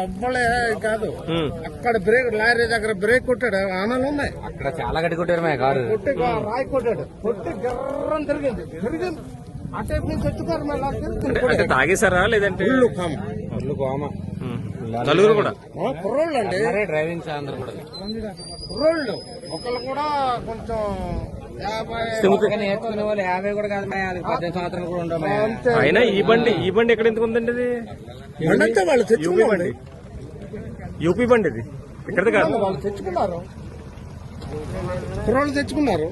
అవ్వలే కాదు, అక్కడ బ్రేక్ లారీ దగ్గర బ్రేక్ కొట్టాడు, ఆనలు ఉన్నాయి అక్కడ చాలా గట్టి కొట్టారు మా కారు. కొట్టి రాయి కొట్టాడు, కొట్టి గర్రం తిరిగింది అటేపు నుంచి ఎత్తుకారు మళ్ళీ తాగేశారా లేదంటే నలుగురు కూడా కుర్రోళ్ళు అండి, డ్రైవింగ్ అందరు కూడా కుర్రోళ్ళు. ఒకళ్ళు కూడా కొంచెం నేర్చుకునే వాళ్ళు 50 కూడా కాదు, 18 సంవత్సరాలు కూడా ఉండవు. అయినా ఈ బండి ఎక్కడ ఎందుకు ఉందండి? ఇది వాళ్ళు యూపీ బండి, యూపీ బండి ఇది ఇక్కడది కాదు. వాళ్ళు తెచ్చుకున్నారు, కుర్రోళ్ళు తెచ్చుకున్నారు.